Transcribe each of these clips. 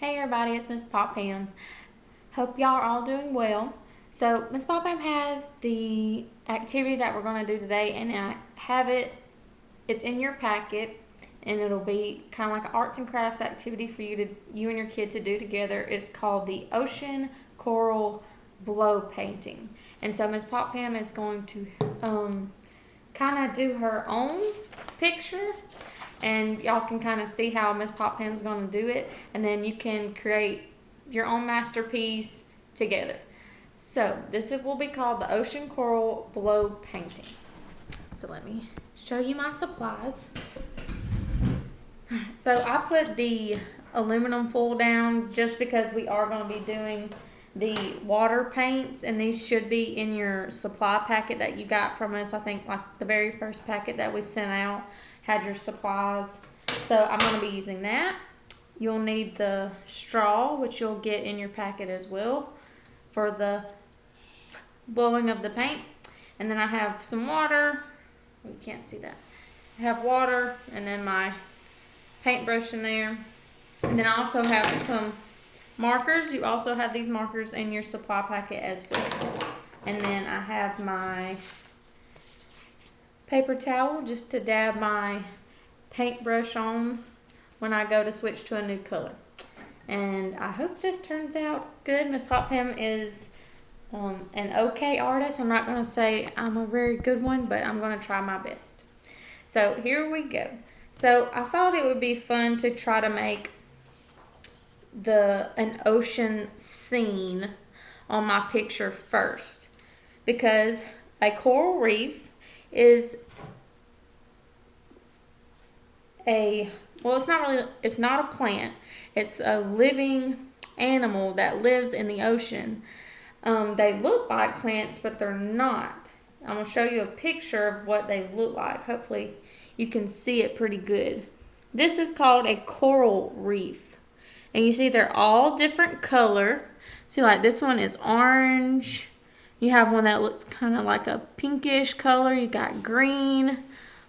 Hey everybody, it's Miss Pop Pam. Hope y'all are all doing well. So Miss Pop Pam has the activity that we're going to do today, and I have it's in your packet, and it'll be kind of like an arts and crafts activity for you and your kid to do together. It's called the Ocean Coral Blow Painting. And so Miss Pop Pam is going to kind of do her own picture, and y'all can kind of see how Miss Pop Pam's going to do it, and then you can create your own masterpiece together. So this will be called the Ocean Coral Blow Painting. So let me show you my supplies. So I put the aluminum foil down just because we are going to be doing the water paints, and these should be in your supply packet that you got from us. I think like the very first packet that we sent out had your supplies. So I'm going to be using that. You'll need the straw, which you'll get in your packet as well for the blowing of the paint. And then I have some water. You can't see that. I have water and then my paintbrush in there. And then I also have some markers. You also have these markers in your supply packet as well. And then I have my paper towel just to dab my paintbrush on when I go to switch to a new color. And I hope this turns out good. Miss Pop Pam is an okay artist. I'm not going to say I'm a very good one, but I'm going to try my best. So here we go. So I thought it would be fun to try to make an ocean scene on my picture first, because a coral reef is it's not a plant. It's a living animal that lives in the ocean. They look like plants, but they're not. I'm going to show you a picture of what they look like. Hopefully you can see it pretty good. This is called a coral reef. And you see they're all different color. See, like this one is orange. You have one that looks kind of like a pinkish color. You got green,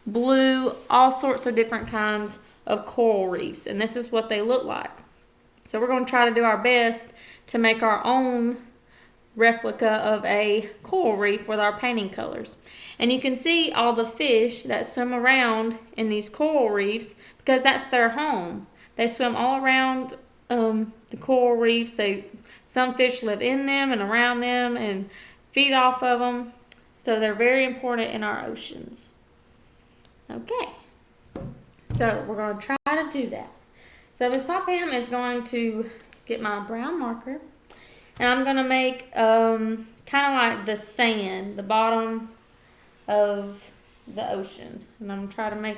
blue, all sorts of different kinds of coral reefs. And this is what they look like. So we're going to try to do our best to make our own replica of a coral reef with our painting colors. And you can see all the fish that swim around in these coral reefs because that's their home. They swim all around the coral reefs. Some fish live in them and around them and feed off of them. So they're very important in our oceans. Okay. So we're going to try to do that. So Miss Pop Pam is going to get my brown marker, and I'm going to make kind of like the sand, the bottom of the ocean. And I'm going to try to make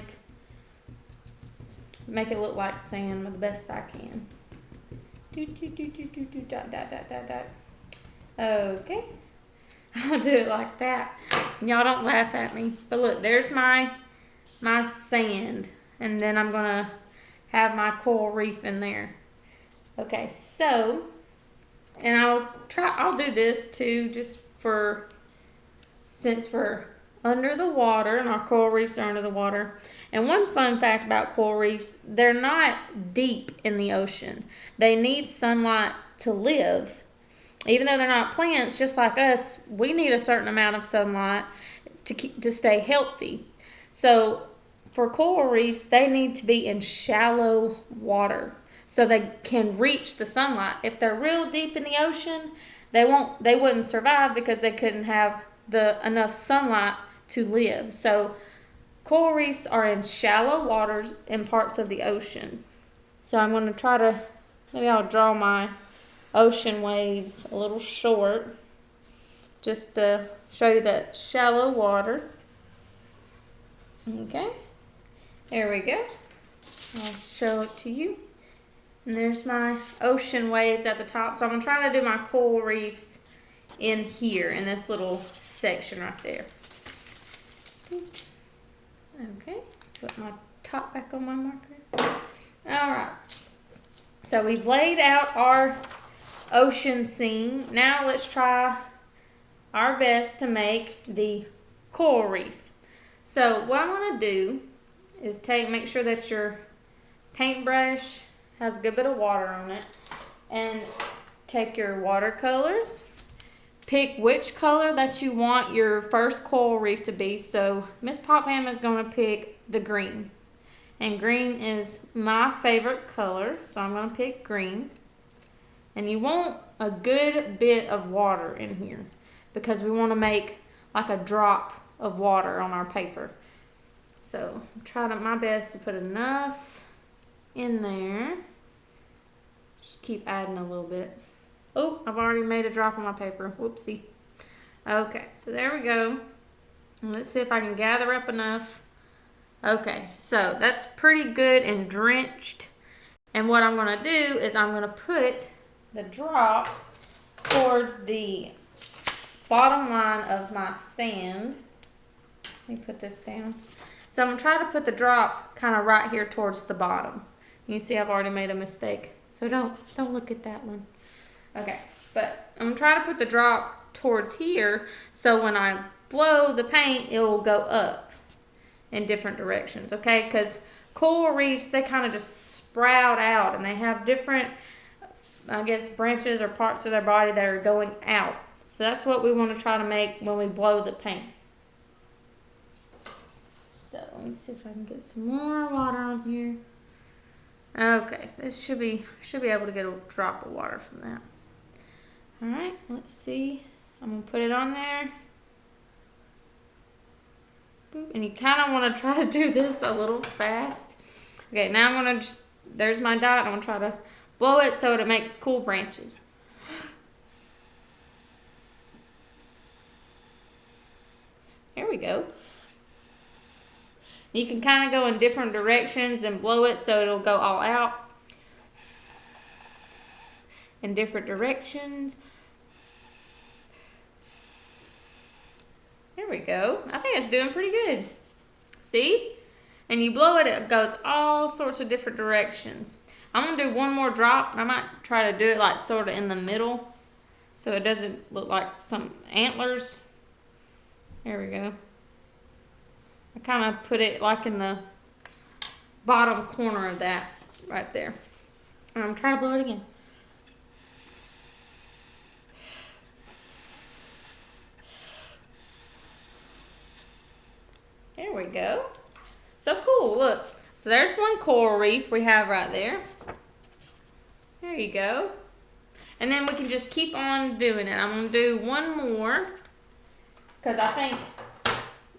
it look like sand the best I can. Dot, dot, dot, dot, dot. Okay. I'll do it like that. Y'all don't laugh at me. But look, there's my sand. And then I'm going to have my coral reef in there. Okay, so, and I'll do this too, just since we're under the water and our coral reefs are under the water. And one fun fact about coral reefs, they're not deep in the ocean. They need sunlight to live. Even though they're not plants, just like us, we need a certain amount of sunlight to stay healthy. So for coral reefs, they need to be in shallow water so they can reach the sunlight. If they're real deep in the ocean, they wouldn't survive because they couldn't have enough sunlight to live. So coral reefs are in shallow waters in parts of the ocean. So I'm going to maybe I'll draw my ocean waves a little short just to show you that shallow water. Okay, there we go. I'll show it to you. And there's my ocean waves at the top. So I'm going to try to do my coral reefs in here, in this little section right there. Okay, put my top back on my marker. Alright, so we've laid out our ocean scene. Now let's try our best to make the coral reef. So what I'm going to do is make sure that your paintbrush has a good bit of water on it. And take your watercolors. Pick which color that you want your first coral reef to be. So Miss Popham is going to pick the green. And green is my favorite color, so I'm going to pick green. And you want a good bit of water in here because we want to make like a drop of water on our paper. So I'm trying my best to put enough in there. Just keep adding a little bit. Oh, I've already made a drop on my paper. Whoopsie. Okay, so there we go. Let's see if I can gather up enough. Okay, so that's pretty good and drenched. And what I'm going to do is I'm going to put the drop towards the bottom line of my sand. Let me put this down. So I'm going to try to put the drop kind of right here towards the bottom. You see I've already made a mistake. So don't look at that one. Okay, but I'm going to try to put the drop towards here so when I blow the paint, it will go up in different directions, okay? Because coral reefs, they kind of just sprout out and they have different, I guess, branches or parts of their body that are going out. So that's what we want to try to make when we blow the paint. So let me see if I can get some more water on here. Okay, this should be able to get a drop of water from that. All right, let's see. I'm gonna put it on there. Boop. And you kind of want to try to do this a little fast. Okay, now I'm gonna there's my dot. I'm gonna try to blow it so it makes cool branches. There we go. You can kind of go in different directions and blow it so it'll go all out in different directions. There we go. I think it's doing pretty good. See? And you blow it, it goes all sorts of different directions. I'm going to do one more drop. I might try to do it like sort of in the middle so it doesn't look like some antlers. There we go. I kind of put it like in the bottom corner of that right there. And I'm trying to blow it again. There we go. So cool, look. So there's one coral reef we have right there. There you go. And then we can just keep on doing it. I'm going to do one more because I think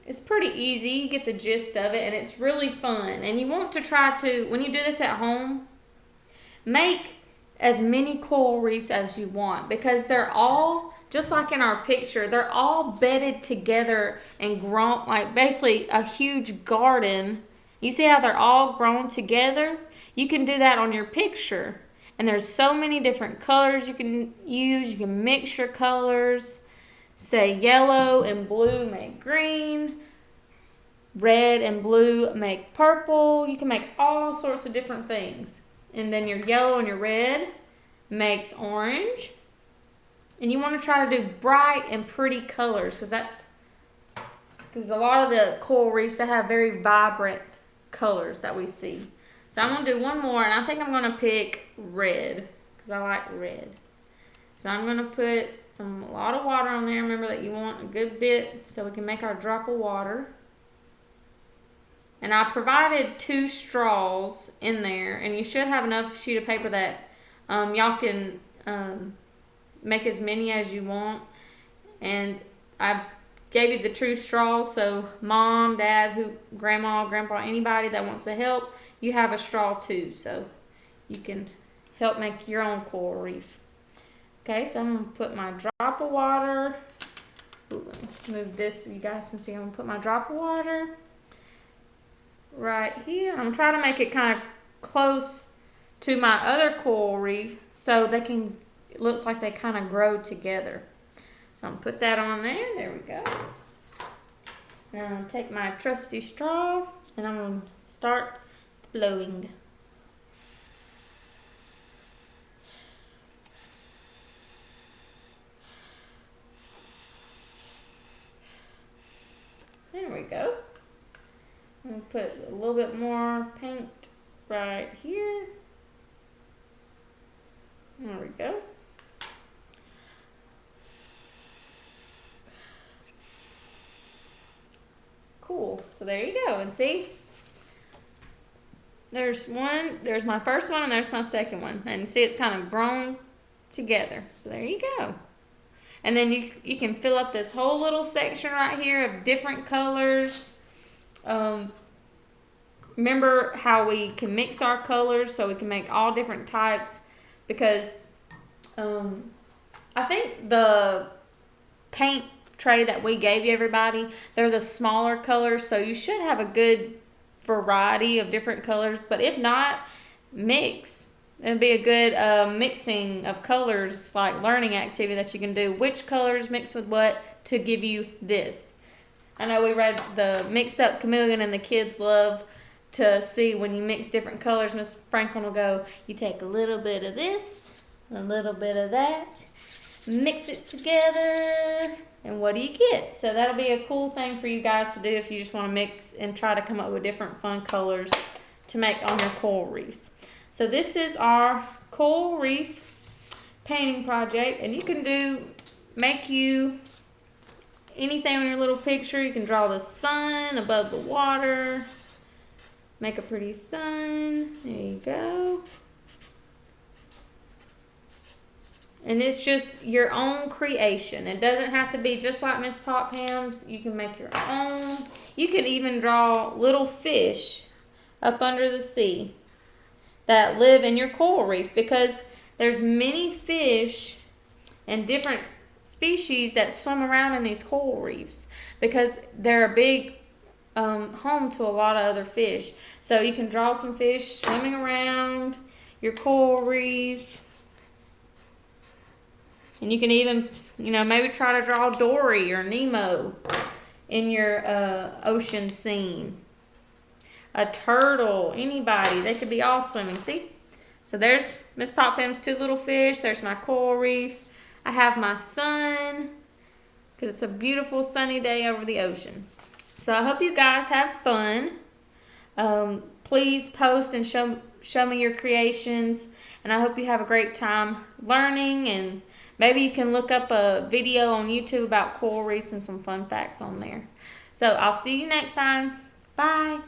it's pretty easy. You get the gist of it and it's really fun. And you want to try to, when you do this at home, make as many coral reefs as you want because they're all, just like in our picture, they're all bedded together and grown, like basically a huge garden. You see how they're all grown together? You can do that on your picture. And there's so many different colors you can use. You can mix your colors. Say yellow and blue make green. Red and blue make purple. You can make all sorts of different things. And then your yellow and your red makes orange. And you want to try to do bright and pretty colors because a lot of the coral reefs that have very vibrant colors that we see. So I'm going to do one more, and I think I'm going to pick red because I like red. So I'm going to put a lot of water on there. Remember that you want a good bit so we can make our drop of water. And I provided 2 straws in there, and you should have enough sheet of paper that y'all can make as many as you want. And I gave you the 2 straws, so mom, dad, grandma, grandpa, anybody that wants to help, you have a straw too, so you can help make your own coral reef. Okay, so I'm going to put my drop of water. Ooh, move this so you guys can see. I'm going to put my drop of water right here. I'm trying to make it kind of close to my other coral reef so they can, it looks like they kind of grow together. So I'm going to put that on there. There we go. And I'm going to take my trusty straw and I'm going to start blowing. There we go. I'm going to put a little bit more paint right here. There we go. Cool. So there you go. And see? There's my first one, and there's my second one. And you see it's kind of grown together. So there you go. And then you can fill up this whole little section right here of different colors. Remember how we can mix our colors so we can make all different types, because I think the paint tray that we gave you, everybody, they're the smaller colors, so you should have a good variety of different colors. But if not, mix. It'd be a good mixing of colors, like learning activity that you can do. Which colors mix with what to give you this. I know we read the Mix Up Chameleon, and the kids love to see when you mix different colors. Miss Franklin will go, you take a little bit of this, a little bit of that, mix it together, and what do you get? So that'll be a cool thing for you guys to do if you just want to mix and try to come up with different fun colors to make on your coral reefs. So this is our coral reef painting project, and you can make you anything on your little picture. You can draw the sun above the water, make a pretty sun. There you go. And it's just your own creation. It doesn't have to be just like Miss Pop Pam's. You can make your own. You can even draw little fish up under the sea that live in your coral reef, because there's many fish and different species that swim around in these coral reefs, because they're a big home to a lot of other fish. So you can draw some fish swimming around your coral reef. And you can even, maybe try to draw Dory or Nemo in your ocean scene. A turtle, anybody. They could be all swimming. See? So there's Miss Pop Pam's two little fish. There's my coral reef. I have my sun, because it's a beautiful sunny day over the ocean. So I hope you guys have fun. Please post and show me your creations. And I hope you have a great time learning, and maybe you can look up a video on YouTube about coral reefs and some fun facts on there. So I'll see you next time. Bye.